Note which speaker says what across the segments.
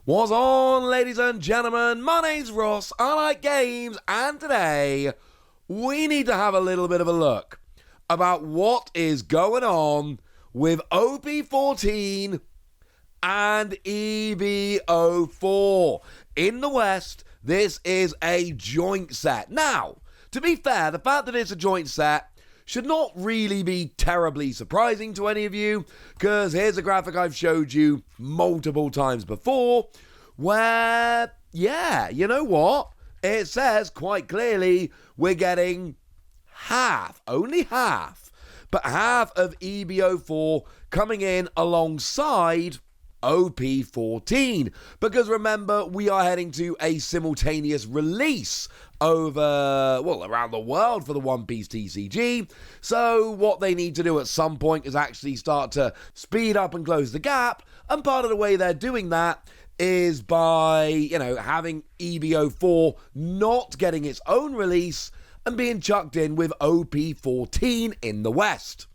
Speaker 1: What's on, ladies and gentlemen? My name's Ross, I like games, and today we need to have a little bit of a look about what is going on with OP-14 and EB-04. In the West, this is a joint set. Now, to be fair, the fact that it's a joint set should not really be terribly surprising to any of you, because here's a graphic I've showed you multiple times before, where, yeah, you know what? It says quite clearly we're getting half, only half, but half of EB-04 coming in alongside OP-14, because remember, we are heading to a simultaneous release around the world for the One Piece TCG. So what they need to do at some point is actually start to speed up and close the gap, and part of the way they're doing that is by, having EB-04 not getting its own release and being chucked in with OP-14 in the West.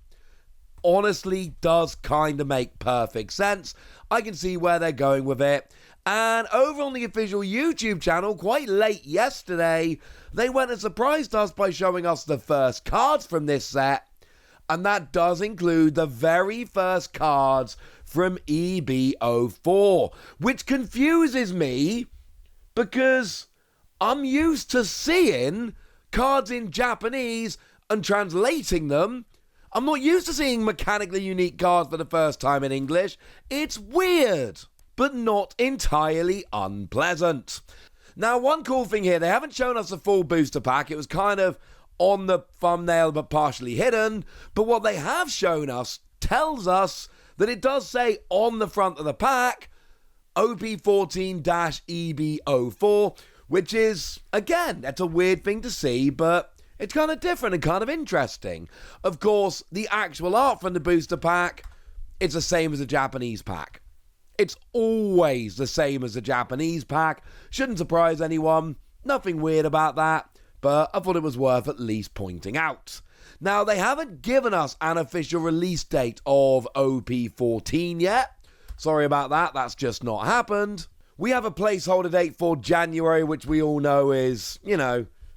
Speaker 1: Honestly, does kind of make perfect sense. I can see where they're going with it. And over on the official YouTube channel, quite late yesterday, they went and surprised us by showing us the first cards from this set. And that does include the very first cards from EB-04, which confuses me because I'm used to seeing cards in Japanese and translating them. I'm not used to seeing mechanically unique cards for the first time in English. It's weird, but not entirely unpleasant. Now, one cool thing here, they haven't shown us a full booster pack. It was kind of on the thumbnail, but partially hidden. But what they have shown us tells us that it does say on the front of the pack, OP-14-EB-04, which is, again, that's a weird thing to see, but it's kind of different and kind of interesting. Of course, the actual art from the booster pack, it's the same as the Japanese pack. It's always the same as the Japanese pack. Shouldn't surprise anyone. Nothing weird about that, but I thought it was worth at least pointing out. Now, they haven't given us an official release date of OP-14 yet. Sorry about that, that's just not happened. We have a placeholder date for January, which we all know is,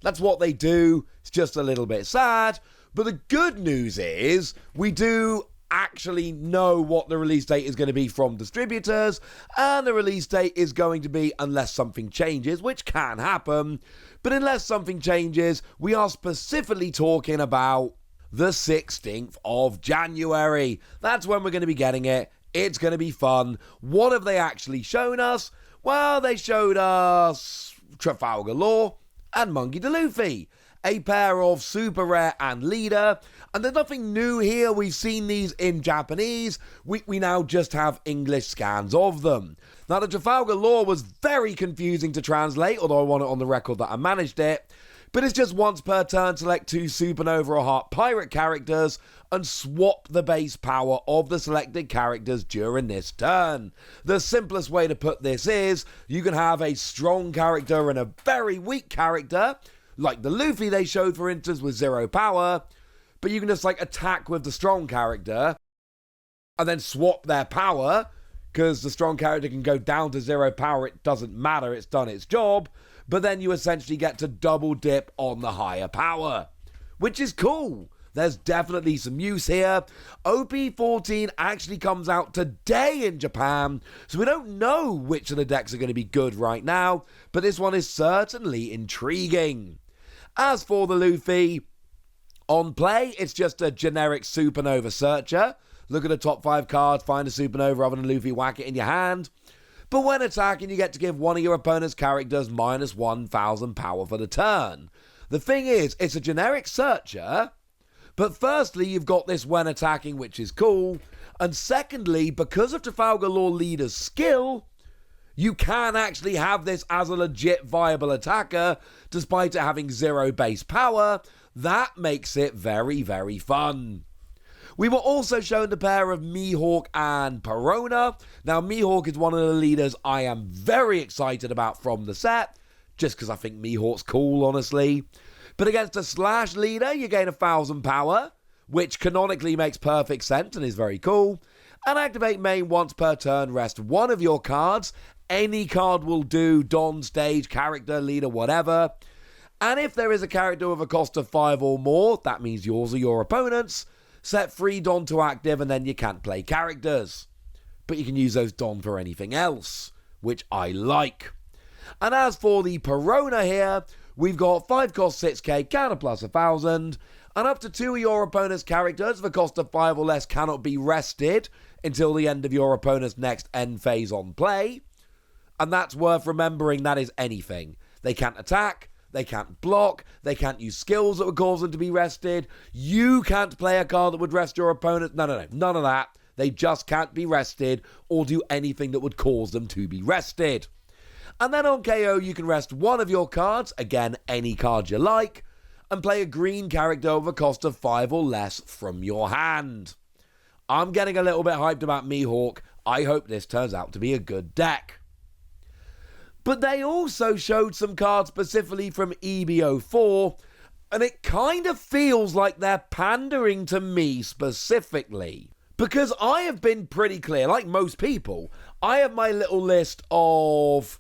Speaker 1: that's what they do. It's just a little bit sad. But the good news is we do actually know what the release date is going to be from distributors. And the release date is going to be, unless something changes, which can happen. But unless something changes, we are specifically talking about the 16th of January. That's when we're going to be getting it. It's going to be fun. What have they actually shown us? Well, they showed us Trafalgar Law and Monkey D. Luffy, a pair of super rare and leader. And there's nothing new here. We've seen these in Japanese. We now just have English scans of them. Now, the Trafalgar Law was very confusing to translate, although I want it on the record that I managed it. But it's just once per turn, select 2 Supernova or Heart Pirate characters and swap the base power of the selected characters during this turn. The simplest way to put this is, you can have a strong character and a very weak character, like the Luffy they showed, for instance, with 0 power, but you can just attack with the strong character and then swap their power, because the strong character can go down to 0 power, it doesn't matter, it's done its job, but then you essentially get to double dip on the higher power, which is cool. There's definitely some use here. OP-14 actually comes out today in Japan, so we don't know which of the decks are going to be good right now, but this one is certainly intriguing. As for the Luffy, on play, it's just a generic Supernova Searcher. Look at the top 5 cards, find a Supernova other than Luffy, whack it in your hand. But when attacking, you get to give one of your opponent's characters minus 1,000 power for the turn. The thing is, it's a generic searcher, but firstly, you've got this when attacking, which is cool, and secondly, because of Trafalgar Law Leader's skill, you can actually have this as a legit viable attacker, despite it having 0 base power. That makes it very, very fun. We were also shown the pair of Mihawk and Perona. Now, Mihawk is one of the leaders I am very excited about from the set, just because I think Mihawk's cool, honestly. But against a Slash leader, you gain 1,000 power, which canonically makes perfect sense and is very cool. And activate main once per turn, rest one of your cards, Any card will do, Don, stage, character, leader, whatever. And if there is a character with a cost of 5 or more, that means yours or your opponent's, set 3 Don to active and then you can't play characters. But you can use those Don for anything else, which I like. And as for the Perona here, we've got 5 cost 6k, counter plus 1,000, and up to 2 of your opponent's characters with a cost of 5 or less cannot be rested until the end of your opponent's next end phase on play. And that's worth remembering, that is anything. They can't attack, they can't block, they can't use skills that would cause them to be rested. You can't play a card that would rest your opponent. No, none of that. They just can't be rested or do anything that would cause them to be rested. And then on KO, you can rest one of your cards, again, any card you like, and play a green character with a cost of 5 or less from your hand. I'm getting a little bit hyped about Mihawk. I hope this turns out to be a good deck. But they also showed some cards specifically from EB-04, and it kind of feels like they're pandering to me specifically. Because I have been pretty clear, like most people, I have my little list of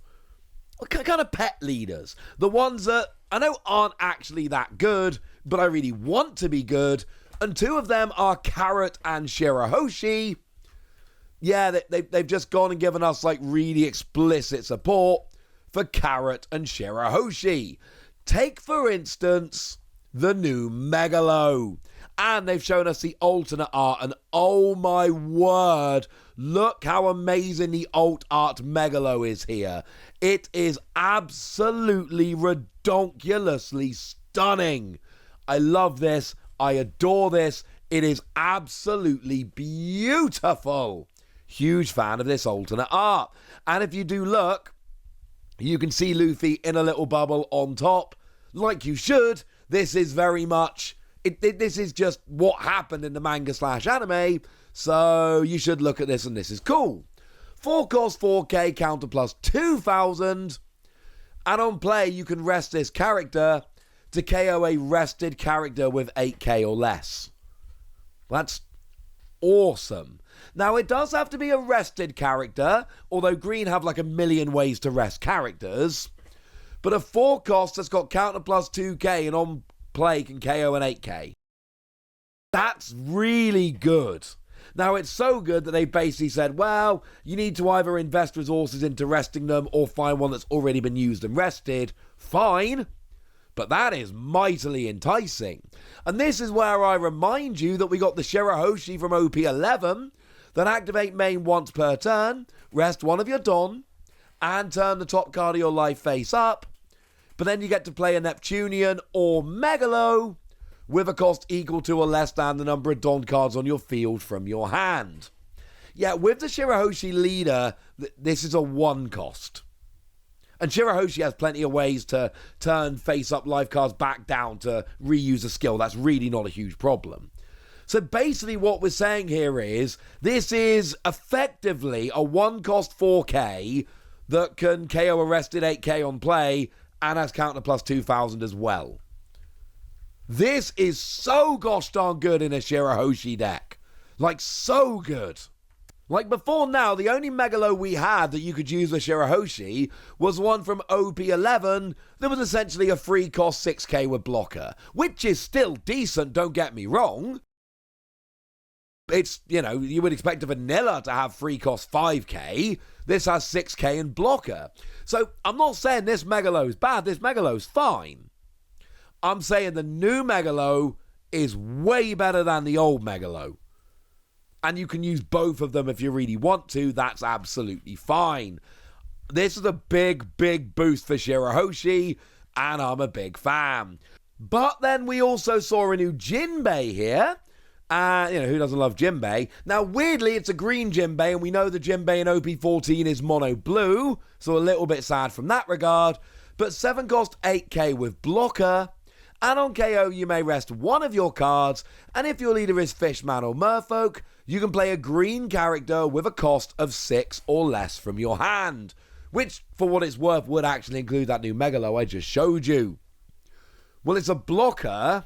Speaker 1: kind of pet leaders. The ones that I know aren't actually that good, but I really want to be good. And 2 of them are Carrot and Shiroshi. Yeah, they've just gone and given us like really explicit support for Carrot and Shiroshi. Take, for instance, the new Megalo. And they've shown us the alternate art, and oh my word, look how amazing the alt art Megalo is here. It is absolutely redonkulously stunning. I love this. I adore this. It is absolutely beautiful. Huge fan of this alternate art. And if you do look, you can see Luffy in a little bubble on top. Like you should. This is very much... This is just what happened in the manga/anime, so you should look at this, and this is cool. 4 cost 4k, counter plus 2,000, and on play you can rest this character to KO a rested character with 8k or less. That's awesome. Now, it does have to be a rested character, although Green have like a million ways to rest characters, but a 4 cost that's got counter plus 2k and on play can KO an 8k. That's really good. Now, it's so good that they basically said, well, you need to either invest resources into resting them or find one that's already been used and rested. Fine. But that is mightily enticing. And this is where I remind you that we got the Shiroshi from OP-11 that activate main once per turn, rest one of your Don, and turn the top card of your life face up. But then you get to play a Neptunian or Megalo with a cost equal to or less than the number of Don cards on your field from your hand. Yeah, with the Shiroshi leader, this is a 1 cost. And Shiroshi has plenty of ways to turn face-up life cards back down to reuse a skill. That's really not a huge problem. So basically what we're saying here is, this is effectively a 1 cost 4k that can KO a rested 8k on play, and has counter plus 2,000 as well. This is so gosh darn good in a Shiroshi deck. Like, so good. Like, before now, the only Megalo we had that you could use with Shiroshi was one from OP-11 that was essentially a free cost 6k with blocker, which is still decent, don't get me wrong. It's, you know, you would expect a vanilla to have free cost 5k. This has 6k and blocker. So I'm not saying this Megalo's bad. This Megalo's fine. I'm saying the new Megalo is way better than the old Megalo. And you can use both of them if you really want to. That's absolutely fine. This is a big, big boost for Shiroshi, and I'm a big fan. But then we also saw a new Jinbe here. Who doesn't love Jinbe? Now, weirdly, it's a green Jinbe, and we know the Jinbe in OP-14 is mono blue, so a little bit sad from that regard. But 7 cost 8k with blocker, and on KO you may rest one of your cards, and if your leader is Fish-Man or Merfolk, you can play a green character with a cost of 6 or less from your hand, which, for what it's worth, would actually include that new Megalo I just showed you. Well, it's a blocker,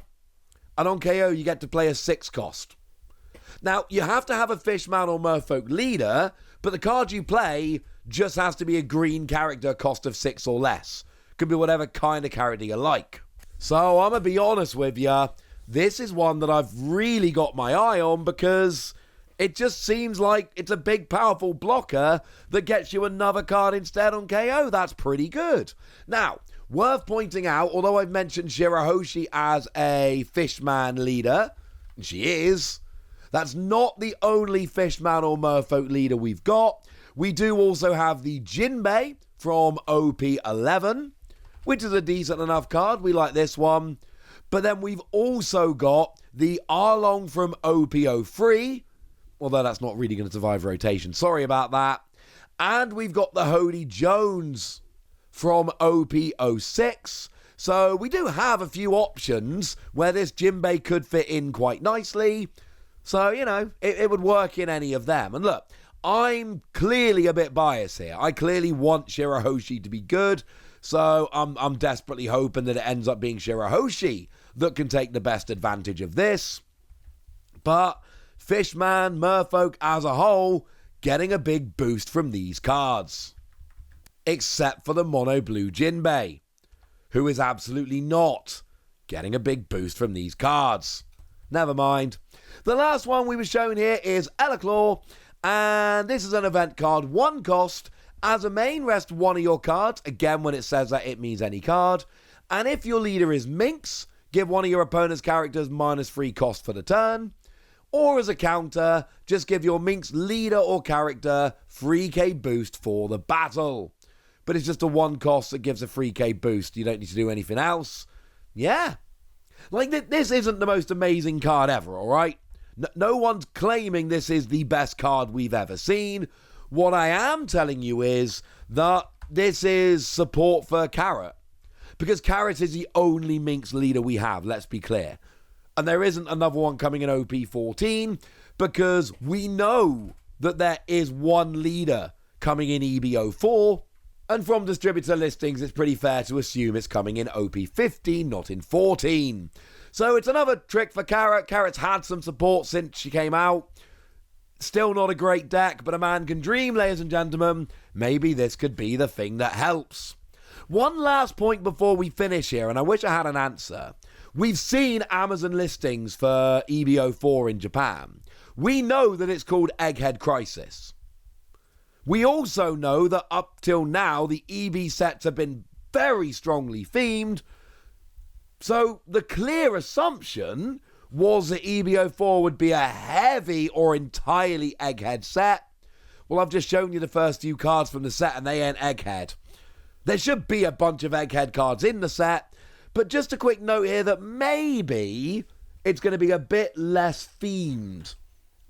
Speaker 1: and on KO you get to play a 6 cost. Now, you have to have a Fish-Man or Merfolk leader, but the card you play just has to be a green character, cost of 6 or less. Could be whatever kind of character you like. So I'm going to be honest with you, this is one that I've really got my eye on because it just seems like it's a big, powerful blocker that gets you another card instead on KO. That's pretty good. Now, worth pointing out, although I've mentioned Shiroshi as a Fish-Man leader, and she is, that's not the only Fish-Man or Merfolk leader we've got. We do also have the Jinbe from OP-11, which is a decent enough card. We like this one. But then we've also got the Arlong from OP-03, although that's not really going to survive rotation. Sorry about that. And we've got the Hody Jones from OP-06. So we do have a few options where this Jinbe could fit in quite nicely. So, you know, it would work in any of them. And look, I'm clearly a bit biased here. I clearly want Shiroshi to be good. So I'm desperately hoping that it ends up being Shiroshi that can take the best advantage of this. But Fish-Man, Merfolk as a whole, getting a big boost from these cards. Except for the Mono Blue Jinbe, who is absolutely not getting a big boost from these cards. Never mind. The last one we were shown here is Elaclaw, and this is an event card, 1 cost. As a main, rest one of your cards. Again, when it says that, it means any card. And if your leader is Minks, give one of your opponent's characters -3 cost for the turn. Or as a counter, just give your Minks leader or character 3k boost for the battle. But it's just a 1 cost that gives a 3k boost. You don't need to do anything else. Yeah. Like, this isn't the most amazing card ever, alright? No one's claiming this is the best card we've ever seen. What I am telling you is that this is support for Carrot. Because Carrot is the only Minx leader we have, let's be clear. And there isn't another one coming in OP-14 because we know that there is one leader coming in EB-04. And from distributor listings, it's pretty fair to assume it's coming in OP-15, not in 14. So it's another trick for Carrot. Carrot's had some support since she came out. Still not a great deck, but a man can dream, ladies and gentlemen. Maybe this could be the thing that helps. One last point before we finish here, and I wish I had an answer. We've seen Amazon listings for EB-04 in Japan. We know that it's called Egghead Crisis. We also know that up till now, the EB sets have been very strongly themed. So the clear assumption was that EB-04 would be a heavy or entirely Egghead set. Well, I've just shown you the first few cards from the set and they ain't Egghead. There should be a bunch of Egghead cards in the set, but just a quick note here that maybe it's going to be a bit less themed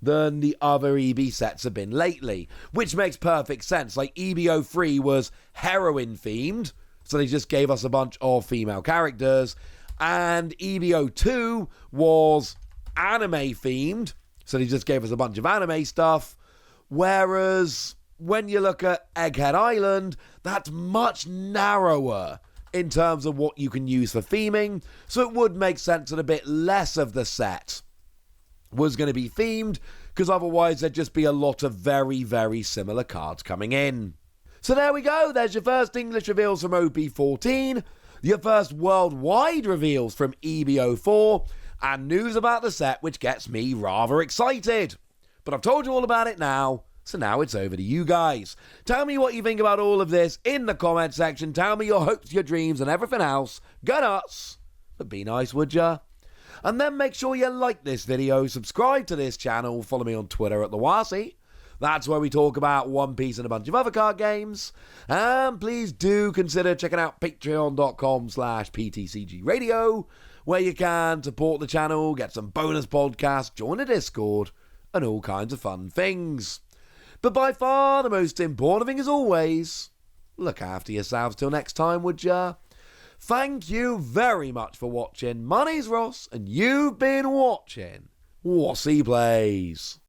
Speaker 1: than the other EB sets have been lately, which makes perfect sense. Like EB-03 was heroine themed, so they just gave us a bunch of female characters. And EB-02 was anime themed, so they just gave us a bunch of anime stuff. Whereas when you look at Egghead Island, that's much narrower in terms of what you can use for theming. So it would make sense that a bit less of the set was going to be themed, because otherwise there'd just be a lot of very, very similar cards coming in. So there we go. There's your first English reveals from OP-14. Your first worldwide reveals from EB-04, and news about the set which gets me rather excited. But I've told you all about it now, so now it's over to you guys. Tell me what you think about all of this in the comment section. Tell me your hopes, your dreams, and everything else. Go nuts, but be nice, would ya? And then make sure you like this video, subscribe to this channel, follow me on Twitter at TheWasi. That's where we talk about One Piece and a bunch of other card games. And please do consider checking out patreon.com/PTCGradio, where you can support the channel, get some bonus podcasts, join a Discord, and all kinds of fun things. But by far the most important thing, as always, look after yourselves till next time, would ya? Thank you very much for watching. My name's Ross, and you've been watching Wasi Plays.